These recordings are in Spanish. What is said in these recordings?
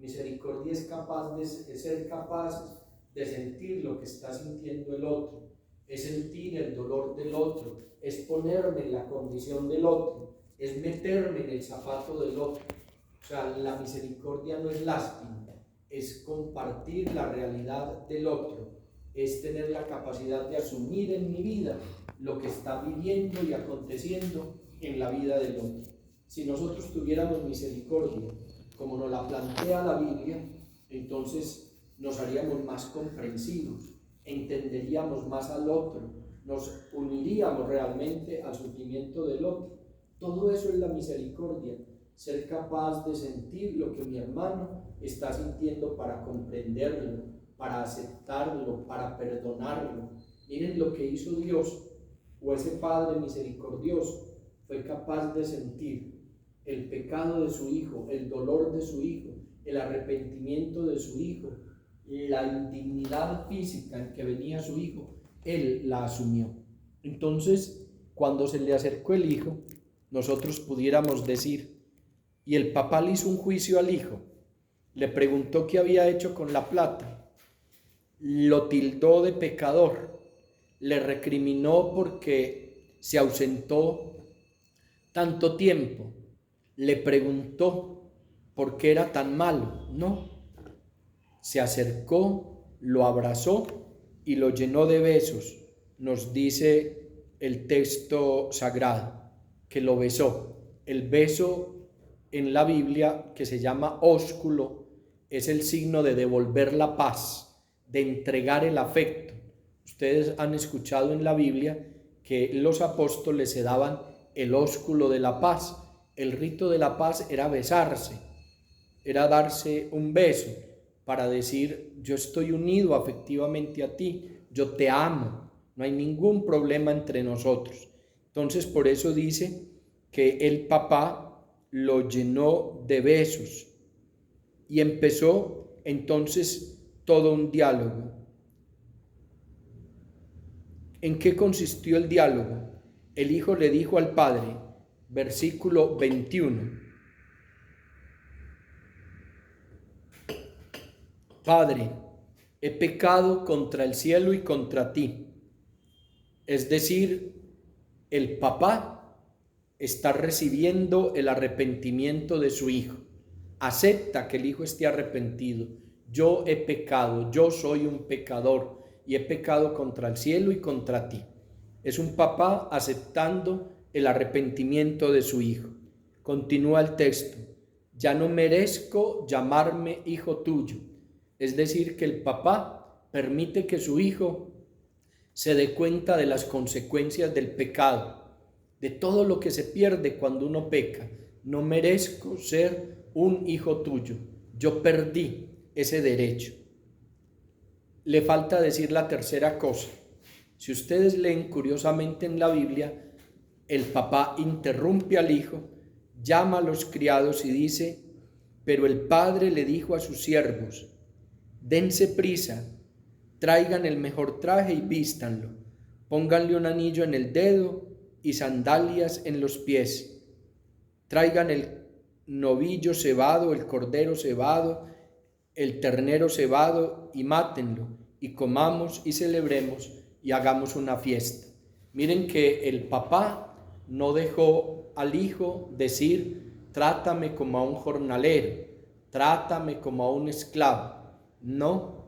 Misericordia es ser capaz de sentir lo que está sintiendo el otro, es sentir el dolor del otro, es ponerme en la condición del otro, es meterme en el zapato del otro. O sea, la misericordia no es lástima, es compartir la realidad del otro, es tener la capacidad de asumir en mi vida lo que está viviendo y aconteciendo en la vida del otro. Si nosotros tuviéramos misericordia, como nos la plantea la Biblia, entonces nos haríamos más comprensivos, entenderíamos más al otro, nos uniríamos realmente al sufrimiento del otro. Todo eso es la misericordia, ser capaz de sentir lo que mi hermano está sintiendo para comprenderlo, para aceptarlo, para perdonarlo. Miren lo que hizo Dios, o ese Padre misericordioso fue capaz de sentir el pecado de su hijo, el dolor de su hijo, el arrepentimiento de su hijo, la indignidad física en que venía su hijo, él la asumió. Entonces, cuando se le acercó el hijo, nosotros pudiéramos decir, y el papá le hizo un juicio al hijo, le preguntó qué había hecho con la plata, lo tildó de pecador, le recriminó porque se ausentó tanto tiempo, le preguntó por qué era tan malo. No, se acercó, lo abrazó y lo llenó de besos. Nos dice el texto sagrado que lo besó. El beso en la Biblia, que se llama ósculo, es el signo de devolver la paz, de entregar el afecto. Ustedes han escuchado en la Biblia que los apóstoles se daban el ósculo de la paz. El rito de la paz era besarse, era darse un beso para decir, yo estoy unido afectivamente a ti, yo te amo, no hay ningún problema entre nosotros. Entonces, por eso dice que el papá lo llenó de besos y empezó entonces todo un diálogo. ¿En qué consistió el diálogo? El hijo le dijo al padre, versículo 21, Padre, he pecado contra el cielo y contra ti. Es decir, el papá está recibiendo el arrepentimiento de su hijo. Acepta que el hijo esté arrepentido. Yo he pecado, yo soy un pecador y he pecado contra el cielo y contra ti. Es un papá aceptando el arrepentimiento de su hijo. Continúa el texto. Ya no merezco llamarme hijo tuyo. Es decir, que el papá permite que su hijo se dé cuenta de las consecuencias del pecado, de todo lo que se pierde cuando uno peca. No merezco ser un hijo tuyo. Yo perdí ese derecho. Le falta decir la tercera cosa. Si ustedes leen curiosamente en la Biblia, el papá interrumpe al hijo, llama a los criados y dice, pero el padre le dijo a sus siervos, dense prisa, traigan el mejor traje y vístanlo, pónganle un anillo en el dedo y sandalias en los pies, traigan el novillo cebado, el cordero cebado, el ternero cebado y mátenlo, y comamos y celebremos y hagamos una fiesta. Miren que el papá no dejó al hijo decir, trátame como a un jornalero, trátame como a un esclavo. No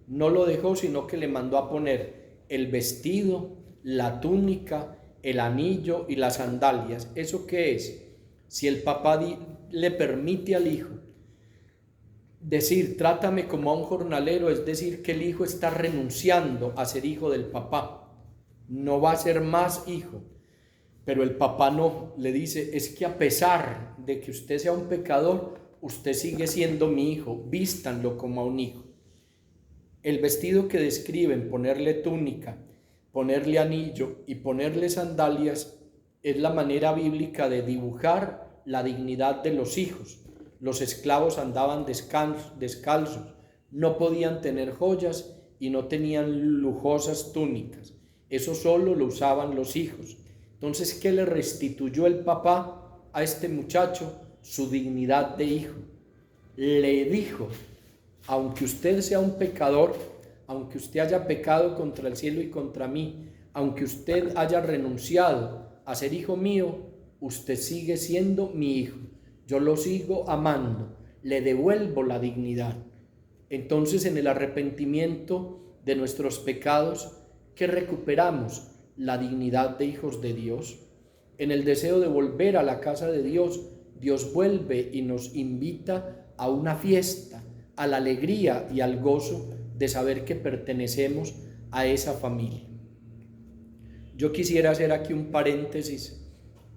lo dejó, sino que le mandó a poner el vestido, la túnica, el anillo y las sandalias. ¿Eso qué es? Si el papá le permite al hijo decir, trátame como a un jornalero, es decir, que el hijo está renunciando a ser hijo del papá. No va a ser más hijo. Pero el papá no, le dice, es que a pesar de que usted sea un pecador, usted sigue siendo mi hijo, vístanlo como a un hijo. El vestido que describen, ponerle túnica, ponerle anillo y ponerle sandalias, es la manera bíblica de dibujar la dignidad de los hijos. Los esclavos andaban descalzos, no podían tener joyas y no tenían lujosas túnicas. Eso solo lo usaban los hijos. Entonces, ¿qué le restituyó el papá a este muchacho? Su dignidad de hijo. le dijo: aunque usted sea un pecador, aunque usted haya pecado contra el cielo y contra mí, aunque usted haya renunciado a ser hijo mío, usted sigue siendo mi hijo. Yo lo sigo amando, le devuelvo la dignidad. Entonces, en el arrepentimiento de nuestros pecados, ¿qué recuperamos? La dignidad de hijos de Dios. En el deseo de volver a la casa de Dios, Dios vuelve y nos invita a una fiesta, a la alegría y al gozo de saber que pertenecemos a esa familia. Yo quisiera hacer aquí un paréntesis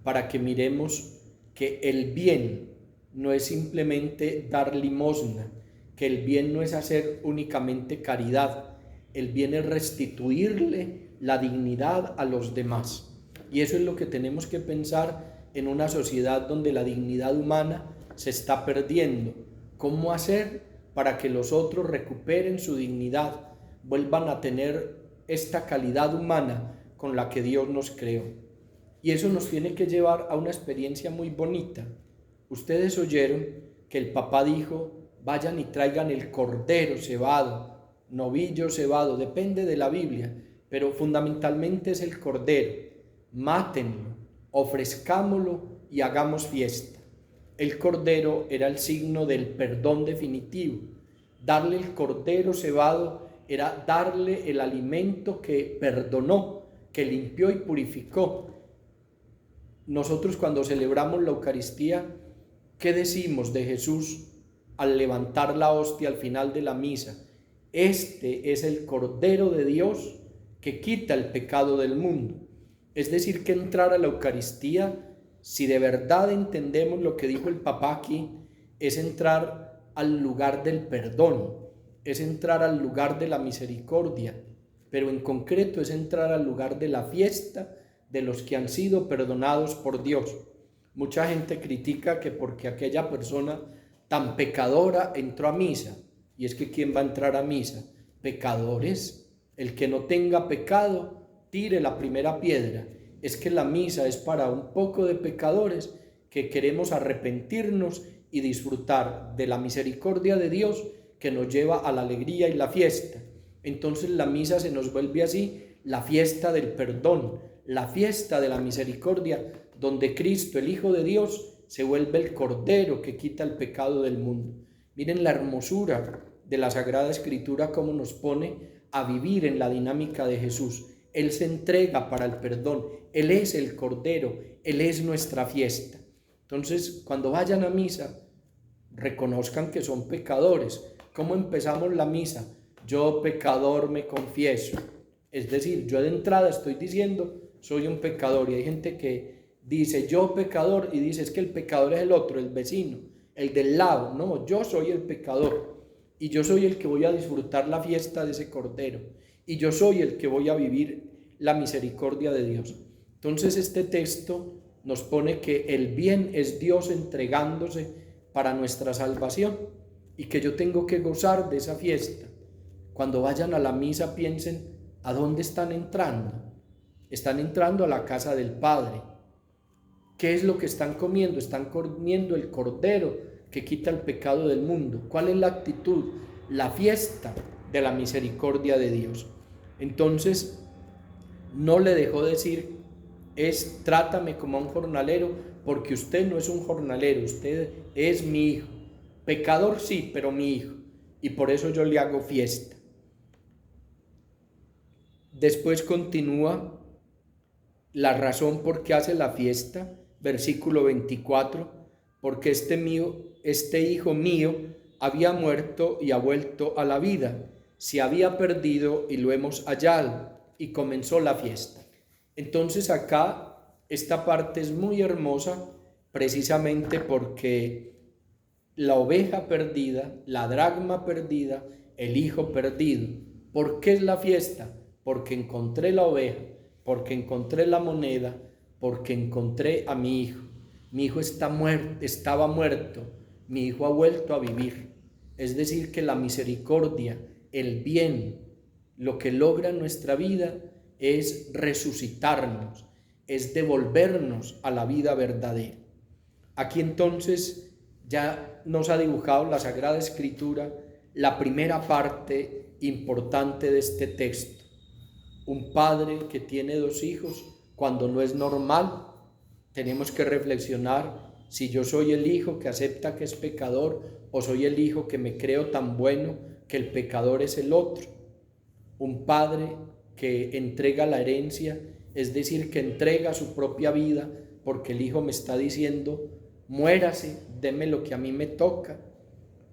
para que miremos que el bien no es simplemente dar limosna, que el bien no es hacer únicamente caridad, el bien es restituirle la dignidad a los demás. Y eso es lo que tenemos que pensar en una sociedad donde la dignidad humana se está perdiendo. ¿Cómo hacer para que los otros recuperen su dignidad, vuelvan a tener esta calidad humana con la que Dios nos creó? Y eso nos tiene que llevar a una experiencia muy bonita. Ustedes oyeron que el papá dijo: vayan y traigan el cordero cebado, novillo cebado, depende de la Biblia, pero fundamentalmente es el cordero. Mátenlo, ofrezcámoslo y hagamos fiesta. El cordero era el signo del perdón definitivo. Darle el cordero cebado era darle el alimento que perdonó, que limpió y purificó. Nosotros, cuando celebramos la Eucaristía, ¿qué decimos de Jesús al levantar la hostia al final de la misa? Este es el Cordero de Dios que quita el pecado del mundo. Es decir, que entrar a la Eucaristía, si de verdad entendemos lo que dijo el Papa aquí, es entrar al lugar del perdón, es entrar al lugar de la misericordia, pero en concreto es entrar al lugar de la fiesta de los que han sido perdonados por Dios. Mucha gente critica que porque aquella persona tan pecadora entró a misa, y es que ¿quién va a entrar a misa? Pecadores. El que no tenga pecado, tire la primera piedra. Es que la misa es para un poco de pecadores que queremos arrepentirnos y disfrutar de la misericordia de Dios que nos lleva a la alegría y la fiesta. Entonces la misa se nos vuelve así, la fiesta del perdón, la fiesta de la misericordia, donde Cristo, el Hijo de Dios, se vuelve el Cordero que quita el pecado del mundo. Miren la hermosura de la Sagrada Escritura, cómo nos pone a vivir en la dinámica de Jesús. Él se entrega para el perdón, Él es el Cordero, Él es nuestra fiesta. Entonces, cuando vayan a misa, reconozcan que son pecadores. ¿Cómo empezamos la misa? Yo, pecador, me confieso. Es decir, yo de entrada estoy diciendo: soy un pecador. Y hay gente que dice: yo pecador, y dice: es que el pecador es el otro, el vecino, el del lado. No, yo soy el pecador, y yo soy el que voy a disfrutar la fiesta de ese Cordero, y yo soy el que voy a vivir la misericordia de Dios. Entonces este texto nos pone que el bien es Dios entregándose para nuestra salvación, y que yo tengo que gozar de esa fiesta. Cuando vayan a la misa, piensen: ¿a dónde están entrando? Están entrando a la casa del Padre. ¿Qué es lo que están comiendo? Están comiendo el Cordero que quita el pecado del mundo. ¿Cuál es la actitud? La fiesta de la misericordia de Dios. Entonces, no le dejó decir: trátame como a un jornalero, porque usted no es un jornalero, usted es mi hijo. Pecador sí, pero mi hijo, y por eso yo le hago fiesta. Después continúa la razón por qué hace la fiesta, versículo 24: porque este hijo mío había muerto y ha vuelto a la vida, se había perdido y lo hemos hallado, y comenzó la fiesta. Entonces acá esta parte es muy hermosa, precisamente porque la oveja perdida, la dracma perdida, el hijo perdido. ¿Por qué es la fiesta? Porque encontré la oveja, porque encontré la moneda, porque encontré a mi hijo. Mi hijo estaba muerto, mi hijo ha vuelto a vivir. Es decir, que la misericordia, el bien, lo que logra en nuestra vida es resucitarnos, es devolvernos a la vida verdadera. Aquí entonces ya nos ha dibujado la Sagrada Escritura la primera parte importante de este texto. Un padre que tiene dos hijos, cuando no es normal, tenemos que reflexionar si yo soy el hijo que acepta que es pecador o soy el hijo que me creo tan bueno que el pecador es el otro. Un padre que entrega la herencia, es decir, que entrega su propia vida porque el hijo me está diciendo, muérase, deme lo que a mí me toca.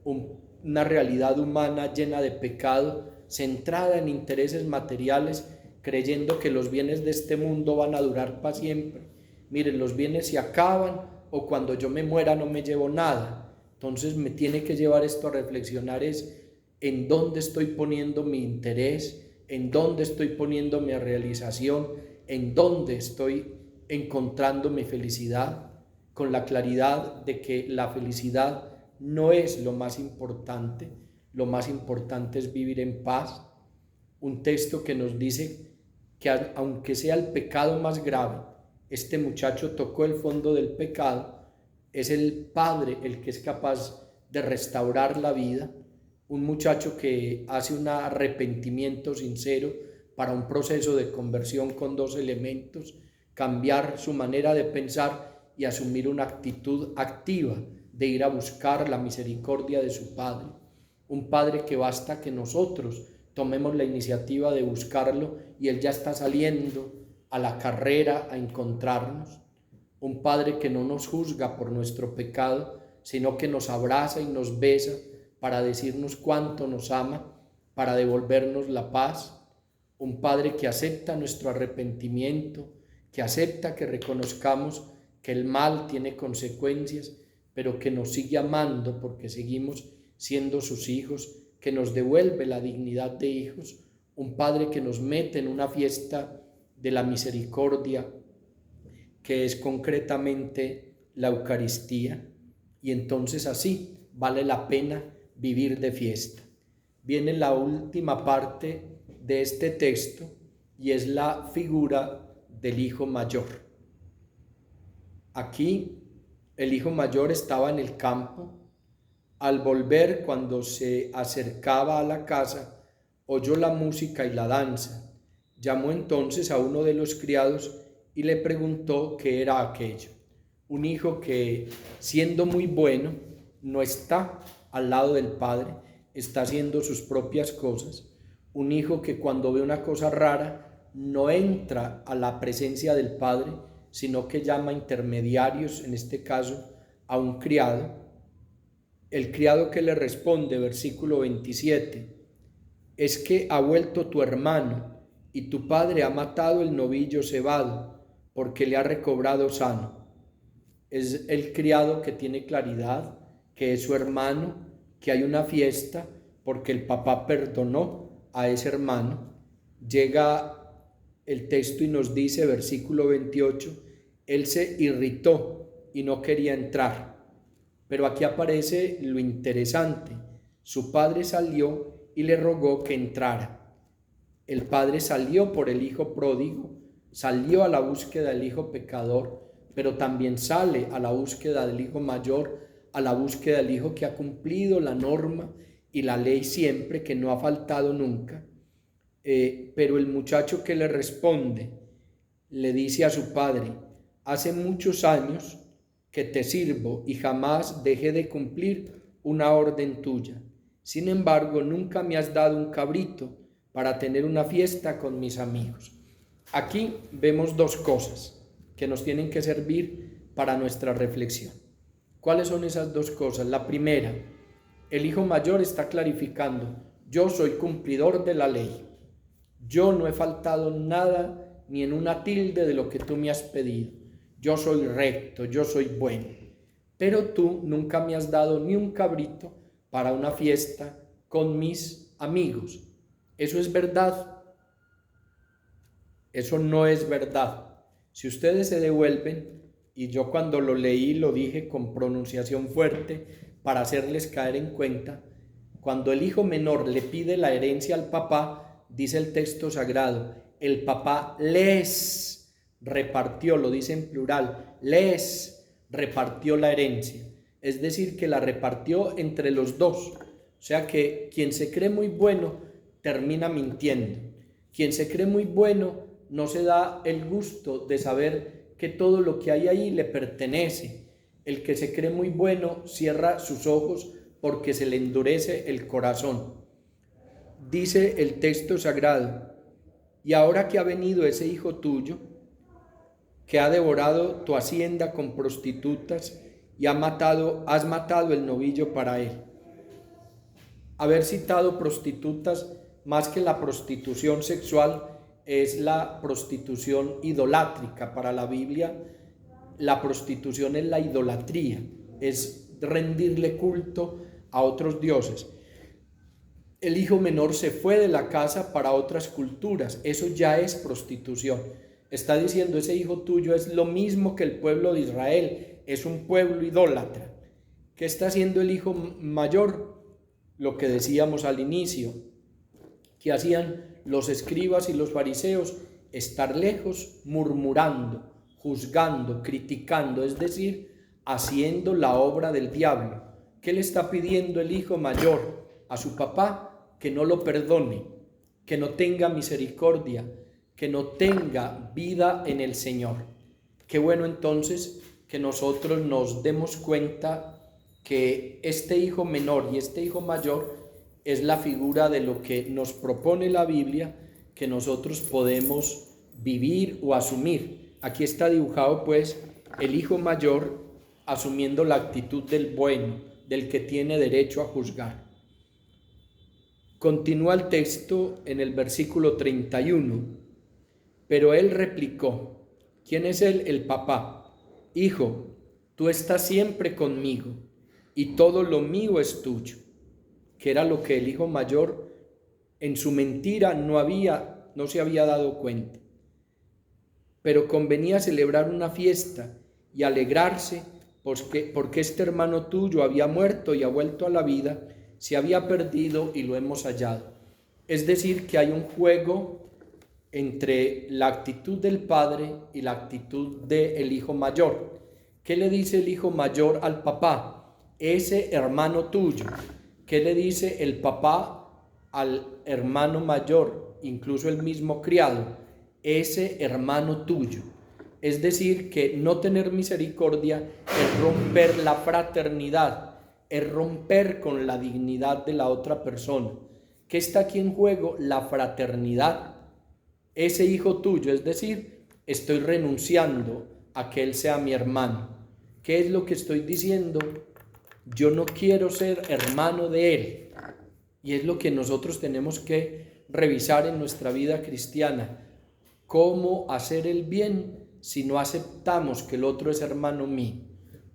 Una realidad humana llena de pecado, centrada en intereses materiales, creyendo que los bienes de este mundo van a durar para siempre. Miren, los bienes se acaban o cuando yo me muera no me llevo nada. Entonces me tiene que llevar esto a reflexionar es en dónde estoy poniendo mi interés, en dónde estoy poniendo mi realización, en dónde estoy encontrando mi felicidad, con la claridad de que la felicidad no es lo más importante es vivir en paz. Un texto que nos dice que aunque sea el pecado más grave, este muchacho tocó el fondo del pecado, es el Padre el que es capaz de restaurar la vida. Un muchacho que hace un arrepentimiento sincero para un proceso de conversión con dos elementos: cambiar su manera de pensar y asumir una actitud activa de ir a buscar la misericordia de su Padre. Un Padre que basta que nosotros tomemos la iniciativa de buscarlo y Él ya está saliendo a la carrera a encontrarnos. Un Padre que no nos juzga por nuestro pecado, sino que nos abraza y nos besa para decirnos cuánto nos ama, para devolvernos la paz. Un Padre que acepta nuestro arrepentimiento, que acepta que reconozcamos que el mal tiene consecuencias, pero que nos sigue amando porque seguimos siendo sus hijos, que nos devuelve la dignidad de hijos. Un Padre que nos mete en una fiesta de la misericordia, que es concretamente la Eucaristía, y entonces así vale la pena vivir de fiesta. Viene la última parte de este texto y es la figura del hijo mayor. Aquí el hijo mayor estaba en el campo. Al volver, cuando se acercaba a la casa, oyó la música y la danza. Llamó entonces a uno de los criados y le preguntó qué era aquello. Un hijo que, siendo muy bueno, no está al lado del padre, está haciendo sus propias cosas. Un hijo que cuando ve una cosa rara no entra a la presencia del padre, sino que llama intermediarios, en este caso a un criado. El criado que le responde, versículo 27, es que ha vuelto tu hermano y tu padre ha matado el novillo cebado porque le ha recobrado sano. Es el criado que tiene claridad, que es su hermano, que hay una fiesta porque el papá perdonó a ese hermano. Llega el texto y nos dice, versículo 28, él se irritó y no quería entrar. Pero aquí aparece lo interesante. Su padre salió y le rogó que entrara. El padre salió por el hijo pródigo, salió a la búsqueda del hijo pecador, pero también sale a la búsqueda del hijo mayor, a la búsqueda del hijo que ha cumplido la norma y la ley siempre, que no ha faltado nunca. Pero el muchacho que le responde, le dice a su padre, hace muchos años que te sirvo y jamás dejé de cumplir una orden tuya. Sin embargo, nunca me has dado un cabrito para tener una fiesta con mis amigos. Aquí vemos dos cosas que nos tienen que servir para nuestra reflexión. ¿Cuáles son esas dos cosas? La primera, el hijo mayor está clarificando, yo soy cumplidor de la ley. Yo no he faltado nada ni en una tilde de lo que tú me has pedido. Yo soy recto, yo soy bueno, pero tú nunca me has dado ni un cabrito para una fiesta con mis amigos. ¿Eso es verdad? Eso no es verdad. Si ustedes se devuelven, y yo cuando lo leí lo dije con pronunciación fuerte para hacerles caer en cuenta, cuando el hijo menor le pide la herencia al papá, dice el texto sagrado, el papá les repartió, lo dice en plural, les repartió la herencia. es decir, que la repartió entre los dos. O sea que quien se cree muy bueno termina mintiendo. Quien se cree muy bueno no se da el gusto de saber que todo lo que hay ahí le pertenece. El que se cree muy bueno cierra sus ojos porque se le endurece el corazón. Dice el texto sagrado: y ahora que ha venido ese hijo tuyo, que ha devorado tu hacienda con prostitutas y has matado el novillo para él. Haber citado prostitutas, más que la prostitución sexual, es la prostitución idolátrica. Para la Biblia, la prostitución es la idolatría, es rendirle culto a otros dioses. El hijo menor se fue de la casa para otras culturas, eso ya es prostitución. Está diciendo: ese hijo tuyo es lo mismo que el pueblo de Israel, es un pueblo idólatra. ¿Qué está haciendo el hijo mayor? Lo que decíamos al inicio, que hacían los escribas y los fariseos: estar lejos, murmurando, juzgando, criticando, es decir, haciendo la obra del diablo. ¿Qué le está pidiendo el hijo mayor a su papá? Que no lo perdone, que no tenga misericordia, que no tenga vida en el Señor. Qué bueno entonces que nosotros nos demos cuenta que este hijo menor y este hijo mayor es la figura de lo que nos propone la Biblia, que nosotros podemos vivir o asumir. Aquí está dibujado pues el hijo mayor asumiendo la actitud del bueno, del que tiene derecho a juzgar. Continúa el texto en el versículo 31. Pero él replicó: ¿quién es él? El papá. Hijo, tú estás siempre conmigo y todo lo mío es tuyo. Que era lo que el hijo mayor en su mentira no se había dado cuenta. Pero convenía celebrar una fiesta y alegrarse porque este hermano tuyo había muerto y ha vuelto a la vida, se había perdido y lo hemos hallado. Es decir, que hay un juego entre la actitud del padre y la actitud del hijo mayor. ¿Qué le dice el hijo mayor al papá? Ese hermano tuyo. ¿Qué le dice el papá al hermano mayor, incluso el mismo criado? Ese hermano tuyo. Es decir, que no tener misericordia es romper la fraternidad, es romper con la dignidad de la otra persona. ¿Qué está aquí en juego? La fraternidad. Ese hijo tuyo, es decir, estoy renunciando a que él sea mi hermano. ¿Qué es lo que estoy diciendo? Yo no quiero ser hermano de él. Y es lo que nosotros tenemos que revisar en nuestra vida cristiana. ¿Cómo hacer el bien si no aceptamos que el otro es hermano mío?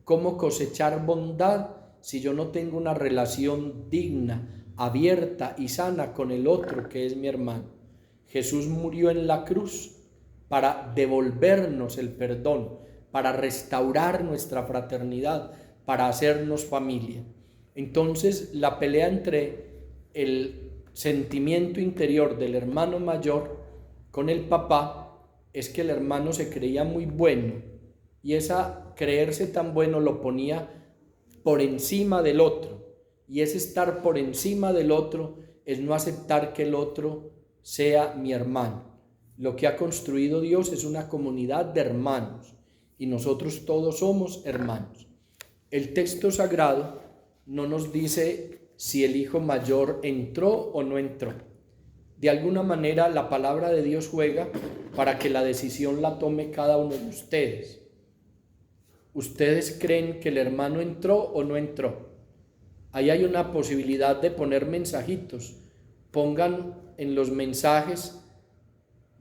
¿Cómo cosechar bondad si yo no tengo una relación digna, abierta y sana con el otro que es mi hermano? Jesús murió en la cruz para devolvernos el perdón, para restaurar nuestra fraternidad, para hacernos familia. Entonces, la pelea entre el sentimiento interior del hermano mayor con el papá es que el hermano se creía muy bueno y esa creerse tan bueno lo ponía por encima del otro, y ese estar por encima del otro es no aceptar que el otro sea mi hermano. Lo que ha construido Dios es una comunidad de hermanos y nosotros todos somos hermanos. El texto sagrado no nos dice si el hijo mayor entró o no entró. De alguna manera la palabra de Dios juega para que la decisión la tome cada uno de ustedes. ¿Ustedes creen que el hermano entró o no entró? Ahí hay una posibilidad de poner mensajitos. Pongan en los mensajes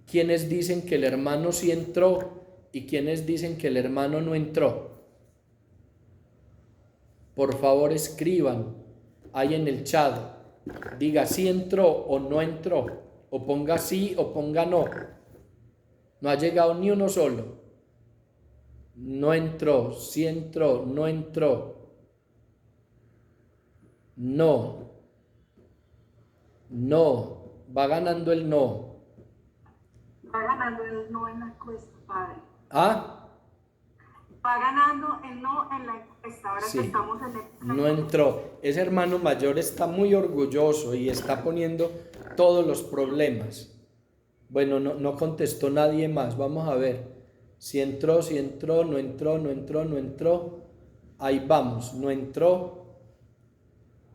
quienes dicen que el hermano sí entró y quienes dicen que el hermano no entró. Por favor, escriban ahí en el chat. Diga sí entró o no entró. O ponga sí o ponga no. No ha llegado ni uno solo. No entró, sí entró, no entró. No. No. Va ganando el no. Va ganando el no en la encuesta, padre. ¿Ah? Va ganando el no en la encuesta, ahora Sí, que estamos en el... no entró. Ese hermano mayor está muy orgulloso y está poniendo todos los problemas. Bueno, no contestó nadie más. Vamos a ver si entró, no entró, no entró, no entró. Ahí vamos, no entró.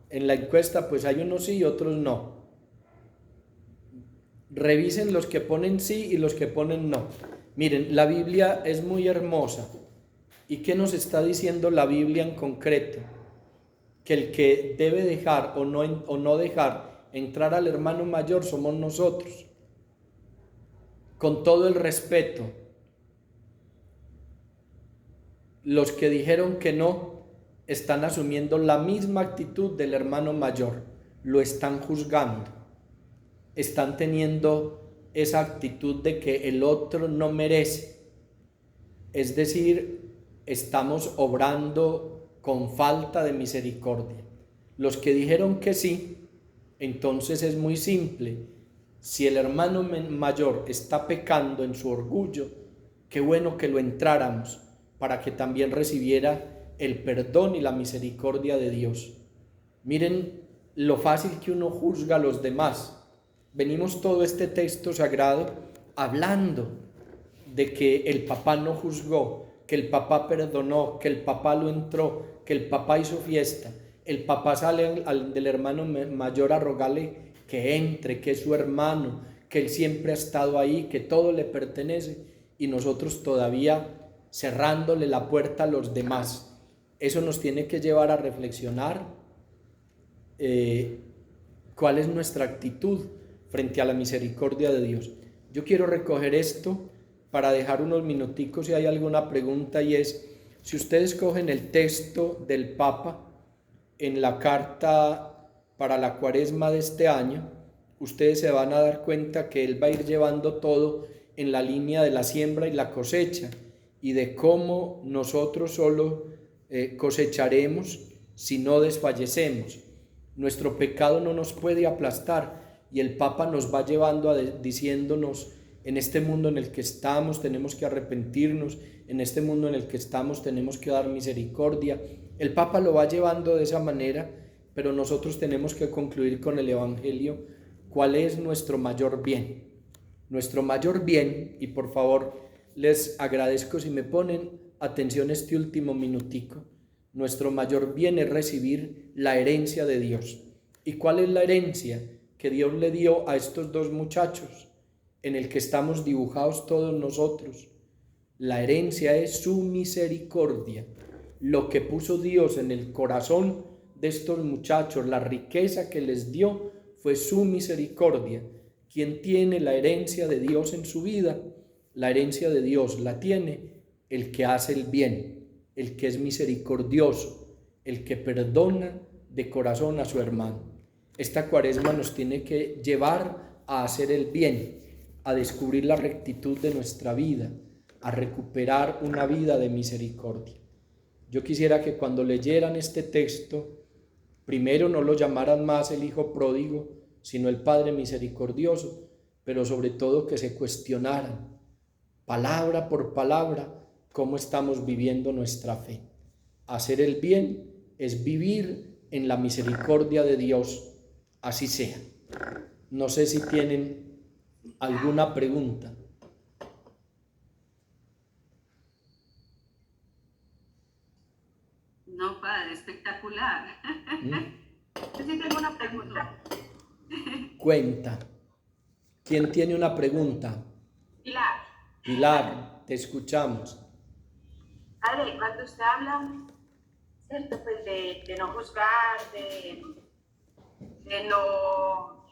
En la encuesta pues hay unos sí y otros no. Revisen los que ponen sí y los que ponen no. Miren, la Biblia es muy hermosa. ¿Y qué nos está diciendo la Biblia en concreto? Que el que debe dejar o no dejar entrar al hermano mayor somos nosotros. Con todo el respeto, los que dijeron que no están asumiendo la misma actitud del hermano mayor, lo están juzgando, están teniendo esa actitud de que el otro no merece, es decir, estamos obrando con falta de misericordia. Los que dijeron que sí, entonces es muy simple, si el hermano mayor está pecando en su orgullo, qué bueno que lo entráramos para que también recibiera el perdón y la misericordia de Dios. Miren lo fácil que uno juzga a los demás. Venimos todo este texto sagrado hablando de que el papá no juzgó, que el papá perdonó, que el papá lo entró, que el papá hizo fiesta. El papá sale del hermano mayor a rogarle que entre, que es su hermano, que él siempre ha estado ahí, que todo le pertenece, y nosotros todavía cerrándole la puerta a los demás. Eso nos tiene que llevar a reflexionar cuál es nuestra actitud frente a la misericordia de Dios. Yo quiero recoger esto para dejar unos minuticos si hay alguna pregunta, y es, si ustedes cogen el texto del Papa en la carta para la Cuaresma de este año, ustedes se van a dar cuenta que él va a ir llevando todo en la línea de la siembra y la cosecha, y de cómo nosotros solo cosecharemos si no desfallecemos. Nuestro pecado no nos puede aplastar, y el Papa nos va llevando diciéndonos, en este mundo en el que estamos tenemos que arrepentirnos, en este mundo en el que estamos tenemos que dar misericordia. El Papa lo va llevando de esa manera, pero nosotros tenemos que concluir con el Evangelio cuál es nuestro mayor bien. Nuestro mayor bien, y por favor les agradezco si me ponen atención este último minutico, nuestro mayor bien es recibir la herencia de Dios. ¿Y cuál es la herencia que Dios le dio a estos dos muchachos, en el que estamos dibujados todos nosotros? La herencia es su misericordia. Lo que puso Dios en el corazón de estos muchachos, la riqueza que les dio, fue su misericordia. ¿Quién tiene la herencia de Dios en su vida? La herencia de Dios la tiene el que hace el bien, el que es misericordioso, el que perdona de corazón a su hermano. Esta Cuaresma nos tiene que llevar a hacer el bien, a descubrir la rectitud de nuestra vida, a recuperar una vida de misericordia. Yo quisiera que cuando leyeran este texto, primero no lo llamaran más el hijo pródigo, sino el Padre misericordioso, pero sobre todo que se cuestionaran, palabra por palabra, cómo estamos viviendo nuestra fe. Hacer el bien es vivir en la misericordia de Dios, así sea. No sé si tienen alguna pregunta. No, padre, espectacular. Yo sí tengo una pregunta. Cuenta. ¿Quién tiene una pregunta? Pilar. Pilar, te escuchamos. Padre, cuando usted habla, ¿cierto? Pues de no juzgar, de no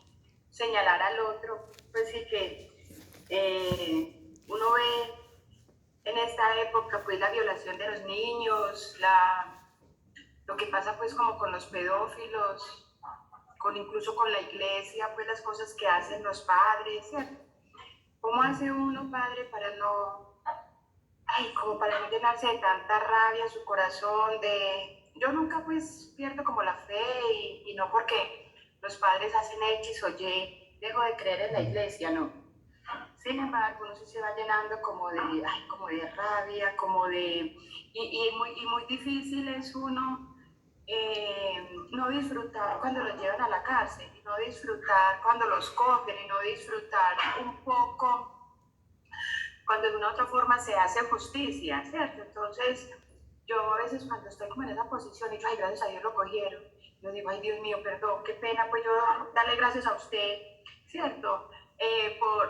señalar al otro, pues sí que uno ve en esta época pues la violación de los niños, lo que pasa pues como con los pedófilos, incluso con la iglesia, pues las cosas que hacen los padres, ¿cierto? ¿Cómo hace uno, padre, como para no llenarse de tanta rabia su corazón, yo nunca pues pierdo como la fe y no porque los padres hacen X o Y, dejo de creer en la iglesia, no, Sin embargo, uno sí se va llenando como como de rabia, y muy difícil es uno no disfrutar cuando los llevan a la cárcel, y no disfrutar cuando los cogen, y no disfrutar un poco cuando de una u otra forma se hace justicia, ¿cierto? Entonces, yo a veces cuando estoy como en esa posición y yo, ay, gracias a Dios lo cogieron, yo digo, ay, Dios mío, perdón, qué pena, pues yo darle gracias a usted, ¿cierto?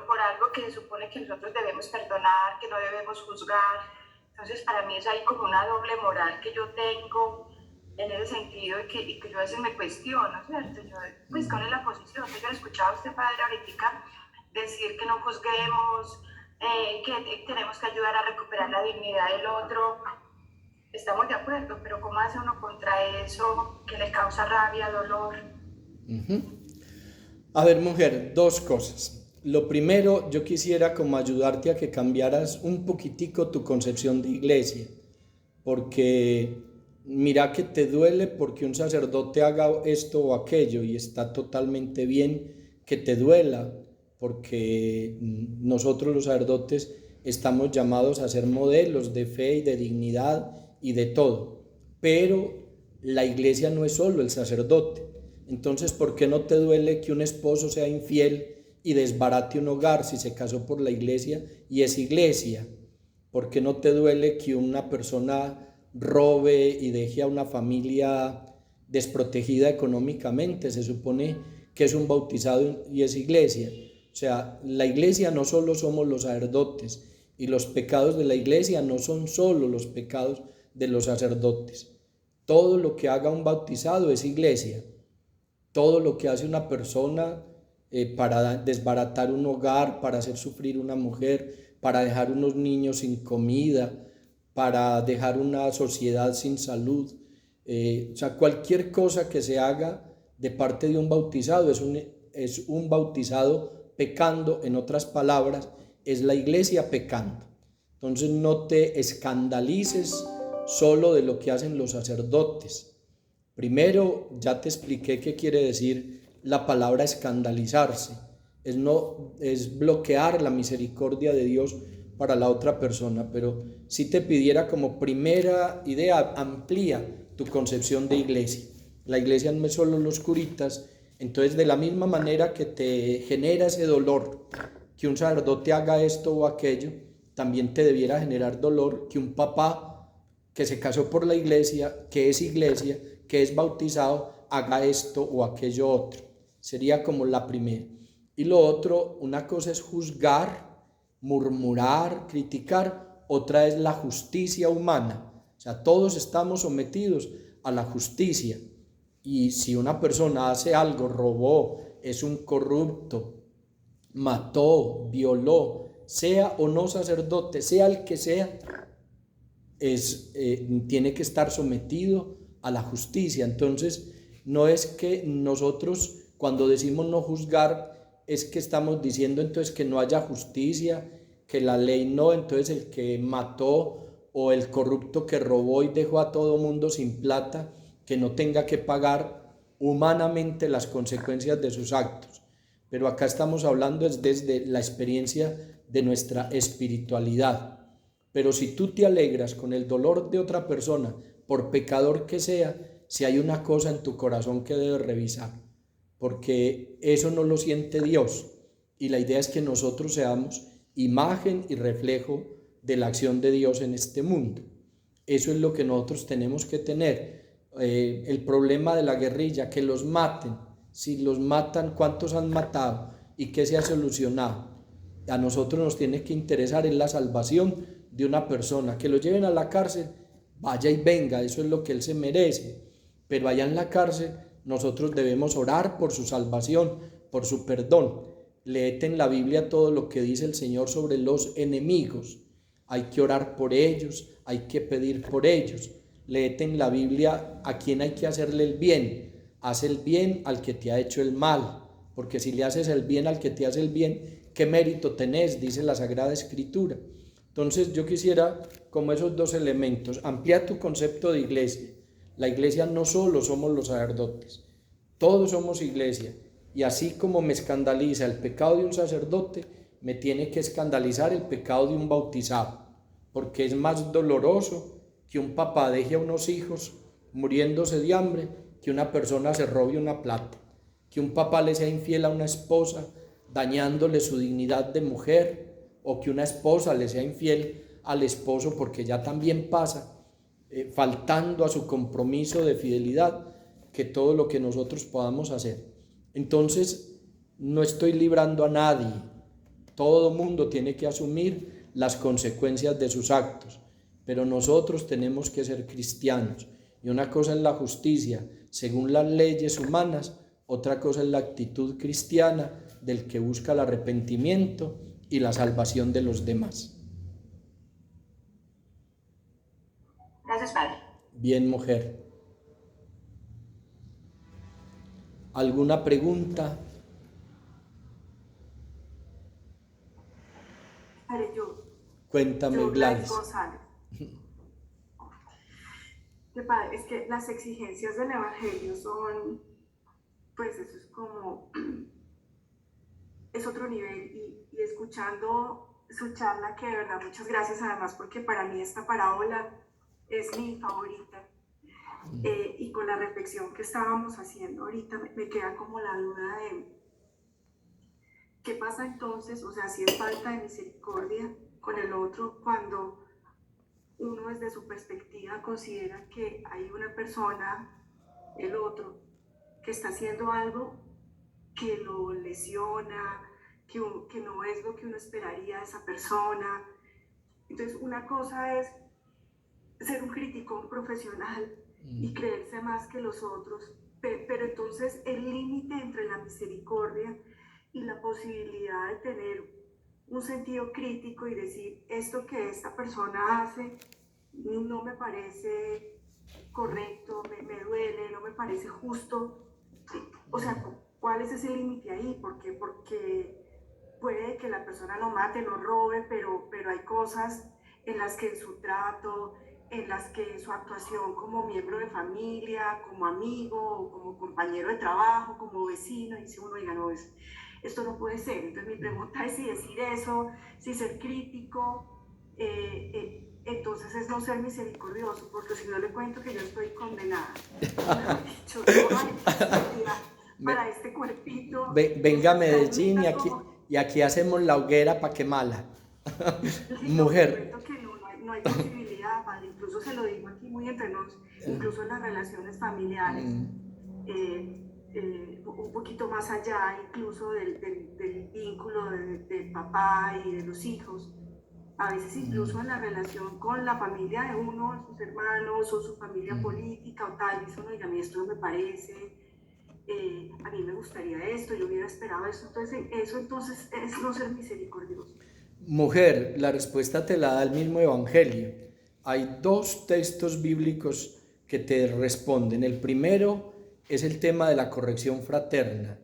Por algo que se supone que nosotros debemos perdonar, que no debemos juzgar. Entonces, para mí es ahí como una doble moral que yo tengo en ese sentido y que yo a veces me cuestiono, ¿cierto? Yo, pues, ¿cuál es la posición? Yo le escuchaba a usted, padre, ahorita decir que no juzguemos, que tenemos que ayudar a recuperar la dignidad del otro. Estamos de acuerdo, pero ¿cómo hace uno contra eso que le causa rabia, dolor? A ver, mujer, dos cosas. Lo primero, yo quisiera como ayudarte a que cambiaras un poquitico tu concepción de iglesia, porque mira que te duele porque un sacerdote haga esto o aquello y está totalmente bien que te duela, porque nosotros los sacerdotes estamos llamados a ser modelos de fe y de dignidad y de todo, pero la iglesia no es solo el sacerdote. Entonces, ¿por qué no te duele que un esposo sea infiel y desbarate un hogar si se casó por la iglesia y es iglesia? ¿Por qué no te duele que una persona robe y deje a una familia desprotegida económicamente? Se supone que es un bautizado y es iglesia. O sea, la iglesia no solo somos los sacerdotes, y los pecados de la iglesia no son solo los pecados de los sacerdotes. Todo lo que haga un bautizado es iglesia. Todo lo que hace una persona para desbaratar un hogar, para hacer sufrir una mujer, para dejar unos niños sin comida, para dejar una sociedad sin salud. O sea, cualquier cosa que se haga de parte de un bautizado es un bautizado pecando. En otras palabras, es la iglesia pecando. Entonces no te escandalices solo de lo que hacen los sacerdotes. Primero, ya te expliqué qué quiere decir la palabra escandalizarse. Es bloquear la misericordia de Dios para la otra persona. Pero si te pidiera como primera idea, amplía tu concepción de iglesia. La iglesia no es solo los curitas. Entonces, de la misma manera que te genera ese dolor que un sacerdote haga esto o aquello, también te debiera generar dolor que un papá que se casó por la iglesia, que es bautizado, haga esto o aquello otro. Sería como la primera. Y lo otro, una cosa es juzgar, murmurar, criticar, otra es la justicia humana. O sea, todos estamos sometidos a la justicia. Y si una persona hace algo, robó, es un corrupto, mató, violó, sea o no sacerdote, sea el que sea, tiene que estar sometido a la justicia. Entonces, no es que nosotros cuando decimos no juzgar, es que estamos diciendo entonces que no haya justicia, que la ley no, entonces el que mató o el corrupto que robó y dejó a todo mundo sin plata, que no tenga que pagar humanamente las consecuencias de sus actos. Pero acá estamos hablando desde la experiencia de nuestra espiritualidad. Pero si tú te alegras con el dolor de otra persona, por pecador que sea, si hay una cosa en tu corazón que debes revisar, porque eso no lo siente Dios. Y la idea es que nosotros seamos imagen y reflejo de la acción de Dios en este mundo. Eso es lo que nosotros tenemos que tener. El problema de la guerrilla, que los maten. Si los matan, ¿cuántos han matado? ¿Y qué se ha solucionado? A nosotros nos tiene que interesar en la salvación de una persona. Que lo lleven a la cárcel, vaya y venga, eso es lo que él se merece. Pero allá en la cárcel nosotros debemos orar por su salvación, por su perdón. Léete en la Biblia todo lo que dice el Señor sobre los enemigos. Hay que orar por ellos, hay que pedir por ellos. Léete en la Biblia a quién hay que hacerle el bien. Haz el bien al que te ha hecho el mal, porque si le haces el bien al que te hace el bien, ¿qué mérito tenés? Dice la Sagrada Escritura. Entonces yo quisiera, como esos dos elementos, ampliar tu concepto de iglesia. La iglesia no solo somos los sacerdotes, todos somos iglesia. Y así como me escandaliza el pecado de un sacerdote, me tiene que escandalizar el pecado de un bautizado, porque es más doloroso que un papá deje a unos hijos muriéndose de hambre, que una persona se robe una plata, que un papá le sea infiel a una esposa, dañándole su dignidad de mujer, o que una esposa le sea infiel al esposo, porque ya también pasa, faltando a su compromiso de fidelidad, que todo lo que nosotros podamos hacer. Entonces, no estoy librando a nadie. Todo mundo tiene que asumir las consecuencias de sus actos, pero nosotros tenemos que ser cristianos. Y una cosa es la justicia según las leyes humanas, otra cosa es la actitud cristiana del que busca el arrepentimiento y la salvación de los demás. Gracias, padre. Bien, mujer. ¿Alguna pregunta? Padre, Cuéntame, Gladys. González. Padre, es que las exigencias del Evangelio son, pues eso es como, es otro nivel. Y escuchando su charla, que de verdad muchas gracias además, porque para mí esta parábola es mi favorita. Y con la reflexión que estábamos haciendo ahorita me queda como la duda de qué pasa entonces, o sea, si es falta de misericordia con el otro cuando uno desde su perspectiva considera que hay una persona, el otro, que está haciendo algo que lo lesiona, que no es lo que uno esperaría de esa persona. Entonces, una cosa es ser un crítico profesional y creerse más que los otros, pero entonces el límite entre la misericordia y la posibilidad de tener un sentido crítico y decir, esto que esta persona hace no me parece correcto, me duele, no me parece justo. O sea, ¿cuál es ese límite ahí? Porque puede que la persona lo mate, lo robe, pero hay cosas en las que en su trato, en las que en su actuación como miembro de familia, como amigo, como compañero de trabajo, como vecino, dice uno, oiga, no, esto no puede ser. Entonces mi pregunta es si decir eso, si ser crítico, entonces es no ser misericordioso, porque si no le cuento que yo estoy condenada. Dicho, no hay posibilidad para este cuerpito. Venga a Medellín y aquí hacemos la hoguera para quemarla. Mujer. No hay posibilidad, padre. Incluso se lo digo aquí muy entre nos, incluso en las relaciones familiares. Un poquito más allá incluso del vínculo del papá y de los hijos, a veces incluso en la relación con la familia de uno, sus hermanos o su familia política o tal, dice uno, oiga, a mí esto no me parece, a mí me gustaría esto, yo hubiera esperado esto, entonces eso entonces es no ser misericordioso. Mujer, la respuesta te la da el mismo Evangelio. Hay dos textos bíblicos que te responden. El primero es el tema de la corrección fraterna.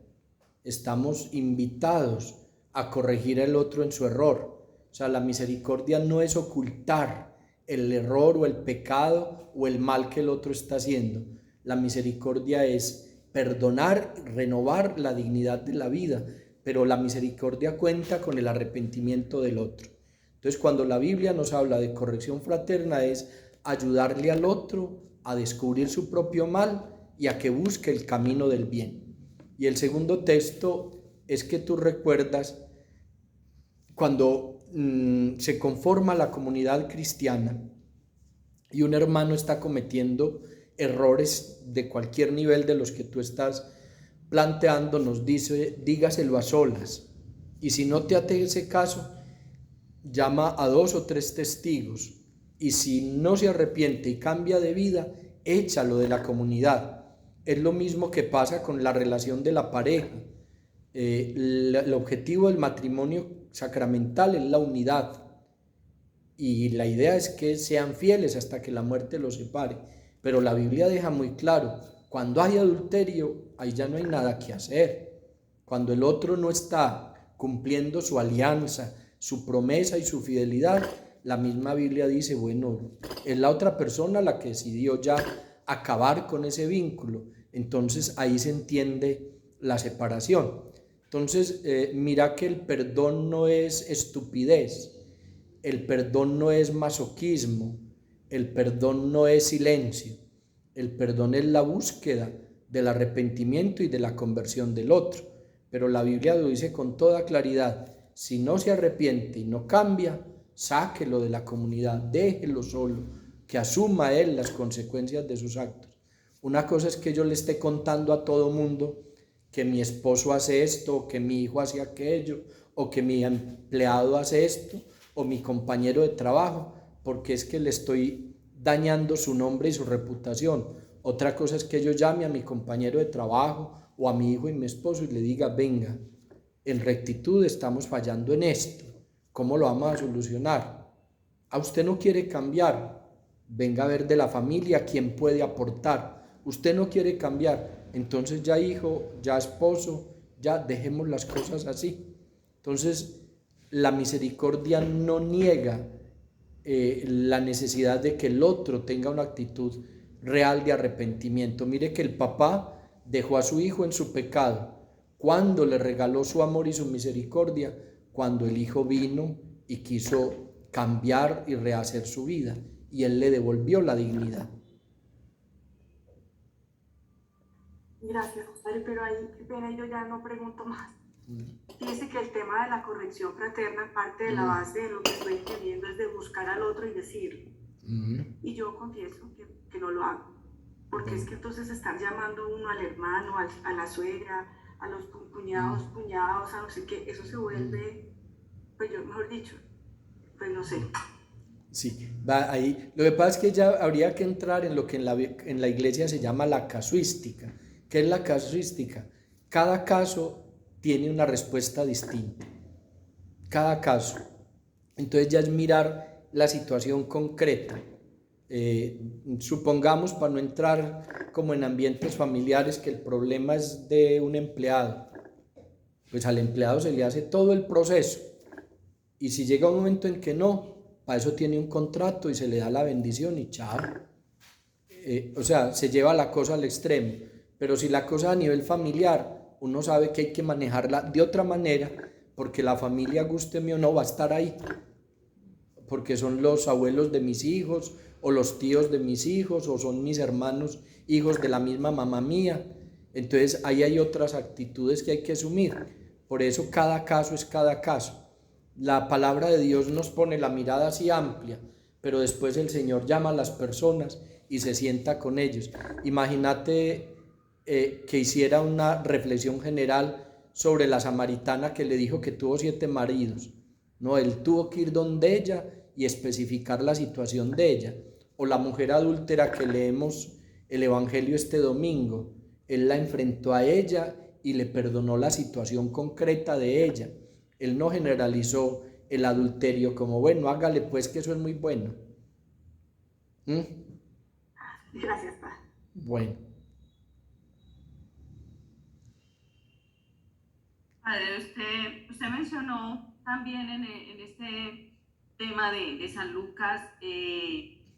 Estamos invitados a corregir al otro en su error. O sea, la misericordia no es ocultar el error o el pecado o el mal que el otro está haciendo. La misericordia es perdonar, renovar la dignidad de la vida, pero la misericordia cuenta con el arrepentimiento del otro. Entonces, cuando la Biblia nos habla de corrección fraterna, es ayudarle al otro a descubrir su propio mal y a que busque el camino del bien. Y el segundo texto es que tú recuerdas cuando se conforma la comunidad cristiana y un hermano está cometiendo errores de cualquier nivel de los que tú estás planteando, nos dice, dígaselo a solas, y si no te hace caso, llama a 2 o 3 testigos, y si no se arrepiente y cambia de vida, échalo de la comunidad. Es lo mismo que pasa con la relación de la pareja. El objetivo del matrimonio sacramental es la unidad, y la idea es que sean fieles hasta que la muerte los separe, pero la Biblia deja muy claro, cuando hay adulterio, ahí ya no hay nada que hacer. Cuando el otro no está cumpliendo su alianza, su promesa y su fidelidad, la misma Biblia dice, bueno, es la otra persona la que decidió ya acabar con ese vínculo. Entonces ahí se entiende la separación. Entonces, mira que el perdón no es estupidez, el perdón no es masoquismo, el perdón no es silencio, el perdón es la búsqueda del arrepentimiento y de la conversión del otro. Pero la Biblia lo dice con toda claridad: si no se arrepiente y no cambia, sáquelo de la comunidad, déjelo solo, que asuma él las consecuencias de sus actos. Una cosa es que yo le esté contando a todo mundo que mi esposo hace esto, o que mi hijo hace aquello, o que mi empleado hace esto, o mi compañero de trabajo, porque es que le estoy dañando su nombre y su reputación. Otra cosa es que yo llame a mi compañero de trabajo o a mi hijo y mi esposo y le diga: venga, en rectitud estamos fallando en esto, ¿cómo lo vamos a solucionar? A usted no quiere cambiar, venga a ver de la familia quién puede aportar. Usted no quiere cambiar, entonces ya hijo, ya esposo, ya dejemos las cosas así. Entonces la misericordia no niega la necesidad de que el otro tenga una actitud real de arrepentimiento. Mire que el papá dejó a su hijo en su pecado. ¿Cuándo le regaló su amor y su misericordia? Cuando el hijo vino y quiso cambiar y rehacer su vida, y él le devolvió la dignidad. Gracias, Padre, pero ahí, qué pena, yo ya no pregunto más. Dice que el tema de la corrección fraterna, parte de la base de lo que estoy entendiendo, es de buscar al otro y decirlo. Y yo confieso que no lo hago, porque es que entonces están llamando uno al hermano, a la suegra, a los cuñados, a no sé qué, eso se vuelve, pues yo, mejor dicho, pues no sé. Sí, va ahí. Lo que pasa es que ya habría que entrar en lo que en la iglesia se llama la casuística. ¿Qué es la casuística? Cada caso tiene una respuesta distinta. Cada caso. Entonces ya es mirar la situación concreta. Supongamos, para no entrar como en ambientes familiares, que el problema es de un empleado. Pues al empleado se le hace todo el proceso. Y si llega un momento en que no, para eso tiene un contrato y se le da la bendición y chao. O sea, se lleva la cosa al extremo. Pero si la cosa a nivel familiar, uno sabe que hay que manejarla de otra manera, porque la familia, gústeme o no, va a estar ahí. Porque son los abuelos de mis hijos, o los tíos de mis hijos, o son mis hermanos, hijos de la misma mamá mía. Entonces ahí hay otras actitudes que hay que asumir. Por eso cada caso es cada caso. La palabra de Dios nos pone la mirada así amplia, pero después el Señor llama a las personas y se sienta con ellos. Imagínate que hiciera una reflexión general sobre la samaritana que le dijo que tuvo 7 maridos. No, él tuvo que ir donde ella y especificar la situación de ella. O la mujer adúltera que leemos el Evangelio este domingo, él la enfrentó a ella y le perdonó la situación concreta de ella. Él no generalizó el adulterio como, bueno, hágale pues que eso es muy bueno. Gracias, Padre. Bueno. Padre, usted mencionó también en este tema de San Lucas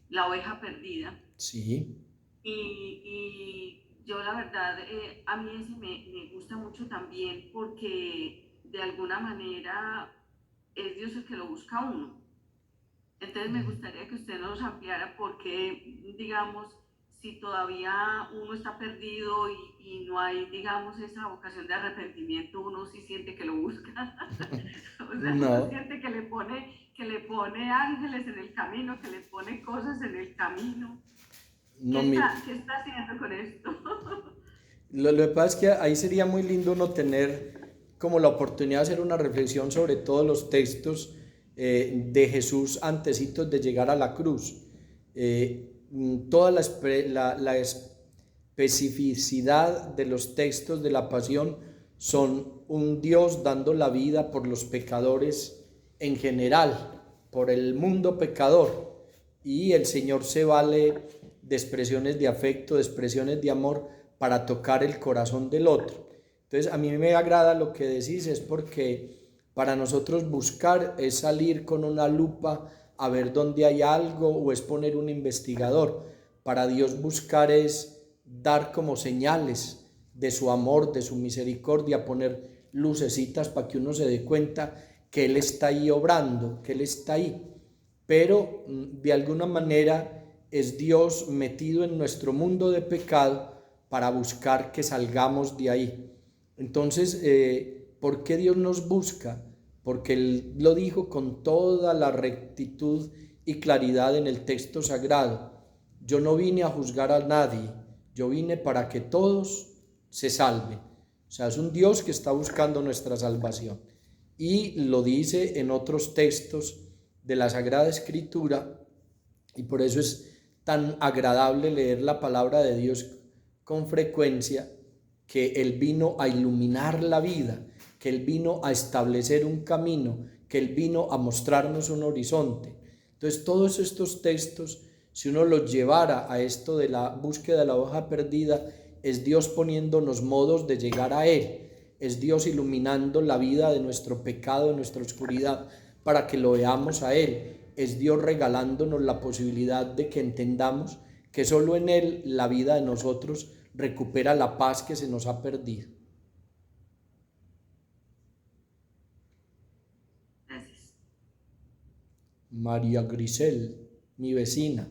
la oveja perdida. Sí. Y yo la verdad, a mí ese me gusta mucho también porque de alguna manera es Dios el que lo busca a uno. Entonces me gustaría que usted nos ampliara porque, digamos, si todavía uno está perdido y no hay, digamos, esa vocación de arrepentimiento, uno sí siente que lo busca. O sea, no. Uno siente que le pone ángeles en el camino, que le pone cosas en el camino. No, ¿Qué está haciendo con esto? Lo que pasa es que ahí sería muy lindo uno tener como la oportunidad de hacer una reflexión sobre todos los textos de Jesús antecitos de llegar a la cruz. Toda la especificidad de los textos de la pasión son un Dios dando la vida por los pecadores en general, por el mundo pecador, y el Señor se vale de expresiones de afecto, de expresiones de amor para tocar el corazón del otro. Entonces a mí me agrada lo que decís, es porque para nosotros buscar es salir con una lupa a ver dónde hay algo, o es poner un investigador. Para Dios buscar es dar como señales de su amor, de su misericordia, poner lucecitas para que uno se dé cuenta que Él está ahí obrando, que Él está ahí. Pero de alguna manera es Dios metido en nuestro mundo de pecado para buscar que salgamos de ahí. Entonces, ¿por qué Dios nos busca? Porque Él lo dijo con toda la rectitud y claridad en el texto sagrado. Yo no vine a juzgar a nadie, yo vine para que todos se salven. O sea, es un Dios que está buscando nuestra salvación. Y lo dice en otros textos de la Sagrada Escritura, y por eso es tan agradable leer la palabra de Dios con frecuencia, que Él vino a iluminar la vida, que Él vino a establecer un camino, que Él vino a mostrarnos un horizonte. Entonces todos estos textos, si uno los llevara a esto de la búsqueda de la oveja perdida, es Dios poniéndonos modos de llegar a Él, es Dios iluminando la vida de nuestro pecado, de nuestra oscuridad, para que lo veamos a Él, es Dios regalándonos la posibilidad de que entendamos que solo en Él la vida de nosotros recupera la paz que se nos ha perdido. Gracias. María Grisel, mi vecina.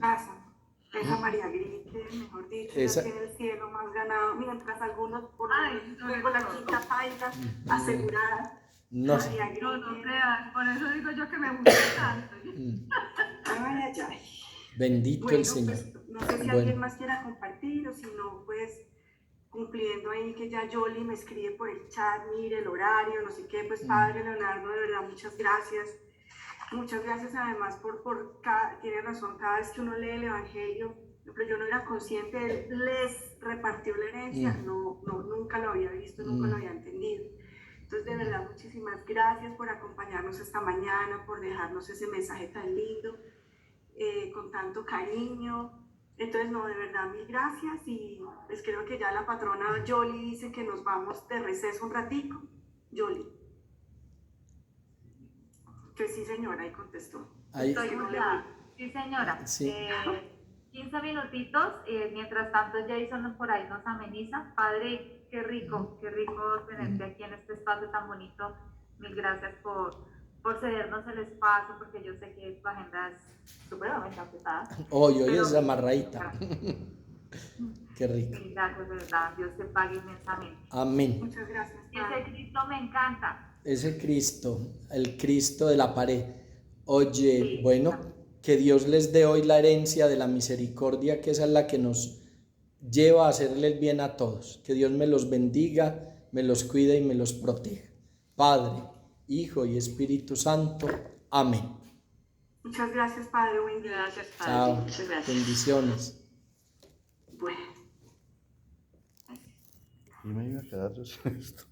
Esa María Gris, que mejor dicho, ya tiene el cielo más ganado, mientras algunos por luego la quinta paila asegurada. No, no creas, por eso digo yo que me gusta tanto. Ay. Bendito el Señor. Pues, no sé si alguien más quiera compartir o si no, pues cumpliendo ahí que ya Yoli me escribe por el chat, mire el horario, no sé qué, pues Padre Leonardo, de verdad, muchas gracias. Muchas gracias además tiene razón, cada vez que uno lee el Evangelio, pero yo no era consciente, Él les repartió la herencia, nunca lo había visto, nunca lo había entendido. Entonces, de verdad, muchísimas gracias por acompañarnos esta mañana, por dejarnos ese mensaje tan lindo, con tanto cariño. Entonces, no, de verdad, mil gracias, y pues creo que ya la patrona Yoli dice que nos vamos de receso un ratico. Yoli. Que sí, señora, y contestó. Estoy muteada. Sí, señora. Sí. 15 minutitos, mientras tanto Jason por ahí nos ameniza. Padre, qué rico tenerte aquí en este espacio tan bonito. Mil gracias por cedernos el espacio, porque yo sé que tu agenda es supremamente apretada. Hoy es amarradita. Qué rico. Mil gracias, de verdad. Dios te pague inmensamente. Amén. Muchas gracias. Ese Cristo me encanta. Ese Cristo, el Cristo de la pared. Oye, Sí, bueno, claro. que Dios les dé hoy la herencia de la misericordia, que esa es la que nos lleva a hacerle el bien a todos. Que Dios me los bendiga, me los cuide y me los proteja. Padre, Hijo y Espíritu Santo. Amén. Muchas gracias, Padre. Buen día. Gracias, Padre. Chao. Muchas gracias. Bendiciones. Bueno. Y me iba a quedar esto.